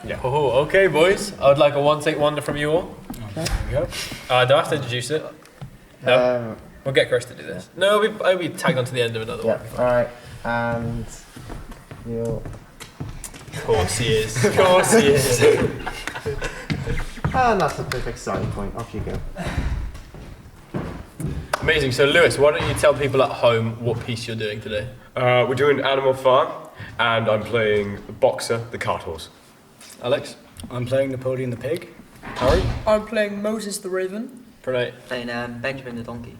Yeah. Oh, okay, boys. I would like a one-take wonder from you all. Okay. There we go. Do I have to introduce it? No. We'll get Chris to do this. No, it'll be tagged onto the end of another one. Alright, and you'll... Of course he is. Of course he is. And that's a perfect starting point. Off you go. Amazing. So, Lewis, why don't you tell people at home what piece you're doing today? We're doing Animal Farm, and I'm playing Boxer, the cart horse. Alex? I'm playing Napoleon the Pig. Harry? I'm playing Moses the Raven. Pranay? Playing Benjamin the Donkey.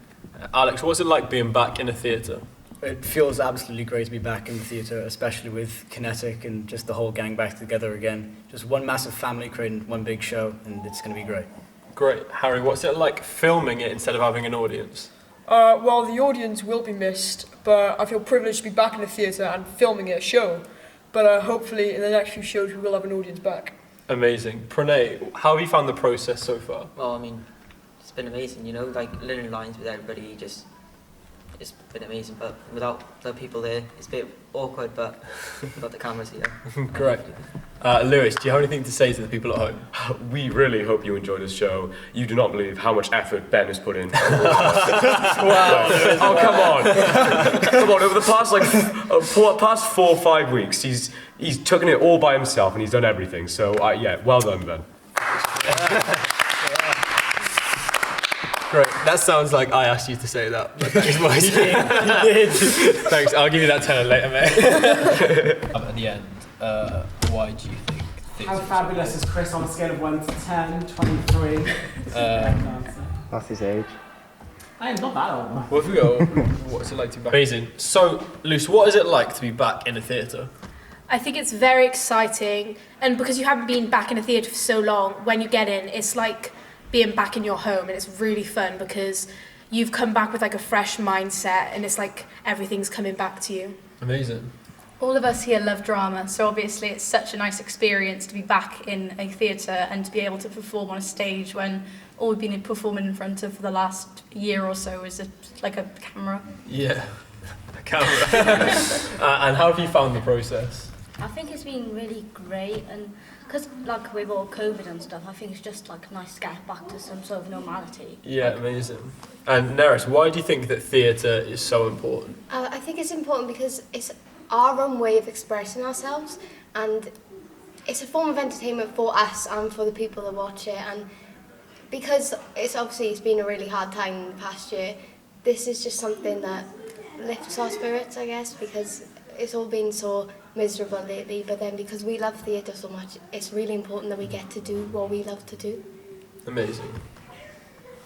Alex, what's it like being back in a theatre? It feels absolutely great to be back in the theatre, especially with Kinetic and just the whole gang back together again. Just one massive family creating one big show, and it's going to be great. Great. Harry, what's it like filming it instead of having an audience? Well, the audience will be missed, but I feel privileged to be back in the theatre and filming a show. But hopefully in the next few shows we will have an audience back. Amazing. Pranay, how have you found the process so far? Well, I mean, it's been amazing, you know, like learning lines with everybody, it's been amazing, but without the people there, it's a bit awkward, but we've got the cameras here. Correct. Lewis, do you have anything to say to the people at home? We really hope you enjoy this show. You do not believe how much effort Ben has put in. Wow. Oh, come on. Come on, over the past 4 or 5 weeks, he's taken it all by himself and he's done everything. So, yeah, well done, Ben. Great. That sounds like I asked you to say that. But thanks, boys. You did. Thanks. I'll give you that tenner later, mate. At the end, why do you think theatre? How fabulous is Chris on a scale of 1 to 10? 23. That's his age. I am not that old. What have we got? What's it like to be back? Amazing. So, Luce, what is it like to be back in a theatre? I think it's very exciting, and because you haven't been back in a theatre for so long, when you get in, it's like being back in your home, and it's really fun because you've come back with like a fresh mindset, and it's like everything's coming back to you. Amazing. All of us here love drama, so obviously it's such a nice experience to be back in a theatre and to be able to perform on a stage when all we've been performing in front of for the last year or so is like a camera. Yeah, a camera. And how have you found the process? I think it's been really great, and because like with all COVID and stuff, I think it's just like nice to get back to some sort of normality. Yeah, amazing. And Neris, why do you think that theatre is so important? I think it's important because it's our own way of expressing ourselves, and it's a form of entertainment for us and for the people that watch it. And because it's been a really hard time in the past year, this is just something that lifts our spirits, I guess, because it's all been so miserable lately, but then because we love theatre so much, it's really important that we get to do what we love to do. Amazing.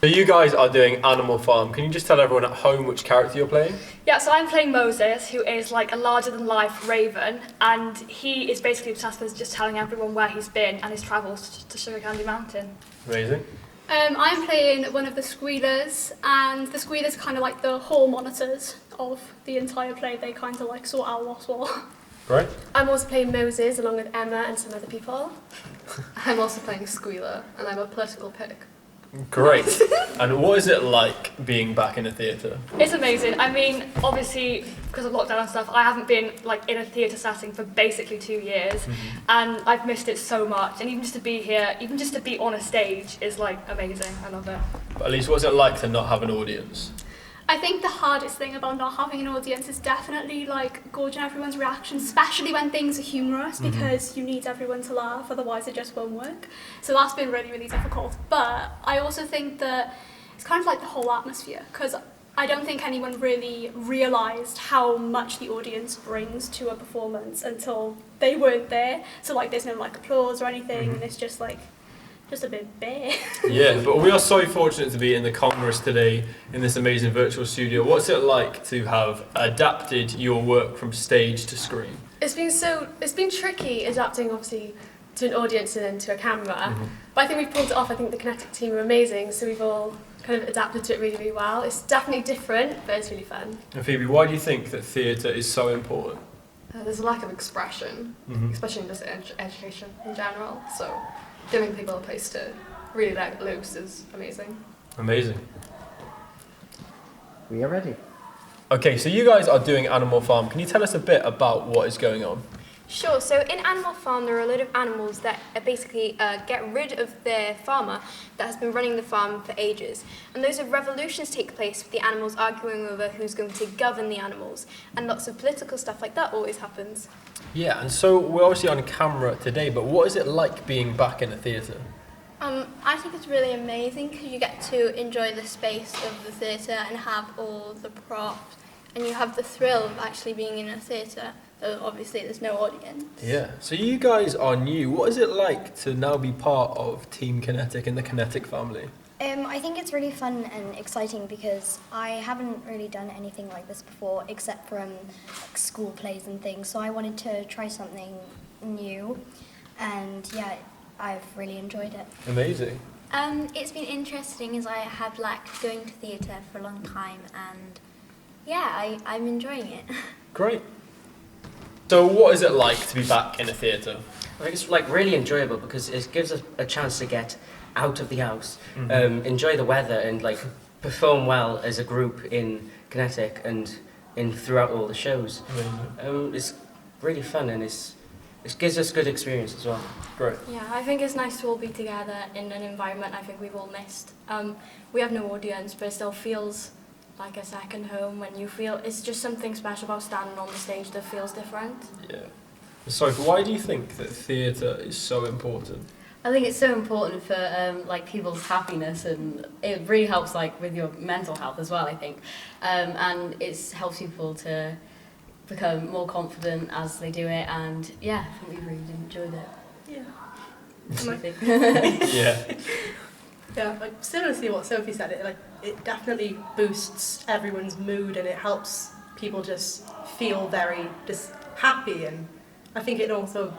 So you guys are doing Animal Farm. Can you just tell everyone at home which character you're playing? Yeah, so I'm playing Moses, who is like a larger-than-life raven, and he is basically tasked with just telling everyone where he's been and his travels to Sugar Candy Mountain. Amazing. I'm playing one of the squealers, and the squealers are kind of like the hall monitors of the entire play. They kind of like sort out what's what. Great. I'm also playing Moses along with Emma and some other people. I'm also playing Squealer, and I'm a political pig. Great. And what is it like being back in a theatre? It's amazing. I mean, obviously, because of lockdown and stuff, I haven't been like in a theatre setting for basically 2 years, and I've missed it so much. And even just to be here, even just to be on a stage is like amazing. I love it. But at least what's it like to not have an audience? I think the hardest thing about not having an audience is definitely like gauging everyone's reactions, especially when things are humorous, because you need everyone to laugh, otherwise it just won't work. So that's been really, really difficult. But I also think that it's kind of like the whole atmosphere, because I don't think anyone really realised how much the audience brings to a performance until they weren't there. So like there's no like applause or anything, and it's just like just a bit bare. Yeah, but we are so fortunate to be in the Congress today in this amazing virtual studio. What's it like to have adapted your work from stage to screen? It's been tricky adapting obviously to an audience and then to a camera, but I think we've pulled it off. I think the Kinetic team are amazing, so we've all kind of adapted to it really, really well. It's definitely different, but it's really fun. And Phoebe, why do you think that theatre is so important? There's a lack of expression, especially in just education in general, so giving people a place to really let loose is amazing. Amazing. We are ready. Okay, so you guys are doing Animal Farm. Can you tell us a bit about what is going on? Sure, so in Animal Farm there are a load of animals that basically get rid of their farmer that has been running the farm for ages. And those of revolutions take place with the animals arguing over who's going to govern the animals. And lots of political stuff like that always happens. Yeah, and so we're obviously on camera today, but what is it like being back in a theatre? I think it's really amazing because you get to enjoy the space of the theatre and have all the props, and you have the thrill of actually being in a theatre, though obviously there's no audience. Yeah, so you guys are new. What is it like to now be part of Team Kinetic and the Kinetic family? I think it's really fun and exciting because I haven't really done anything like this before except from like school plays and things, so I wanted to try something new, and yeah, I've really enjoyed it. Amazing. It's been interesting as I have liked going to theatre for a long time, and yeah, I'm enjoying it. Great. So what is it like to be back in a theatre? I think it's like really enjoyable because it gives us a chance to get out of the house, enjoy the weather, and like perform well as a group in Kinetic and throughout all the shows. It's really fun, and it gives us good experience as well. Great. Yeah, I think it's nice to all be together in an environment I think we've all missed. We have no audience, but it still feels like a second home when you feel it's just something special about standing on the stage that feels different. Yeah. So why do you think that theatre is so important? I think it's so important for like people's happiness, and it really helps like with your mental health as well, I think, and it helps people to become more confident as they do it, and yeah, I think we really enjoyed it. Yeah. Yeah. Yeah, like similar to what Sophie said, it definitely boosts everyone's mood, and it helps people just feel very just happy, and I think it also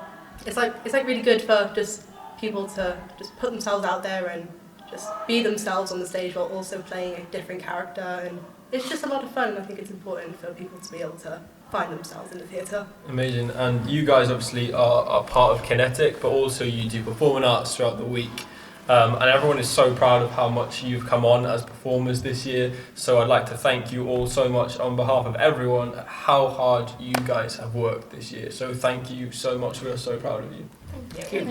it's like really good for just people to just put themselves out there and just be themselves on the stage while also playing a different character, and it's just a lot of fun, and I think it's important for people to be able to find themselves in the theatre. Amazing. And you guys obviously are part of Kinetic, but also you do performing arts throughout the week. And everyone is so proud of how much you've come on as performers this year. So I'd like to thank you all so much on behalf of everyone, how hard you guys have worked this year. So thank you so much. We are so proud of you. Thank you.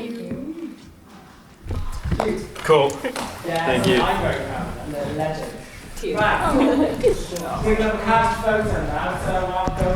Thank you. Cool. Yeah, Thank you. I'm very proud of them. They're legends. Right. We're going to have a cast photo now, so I'll go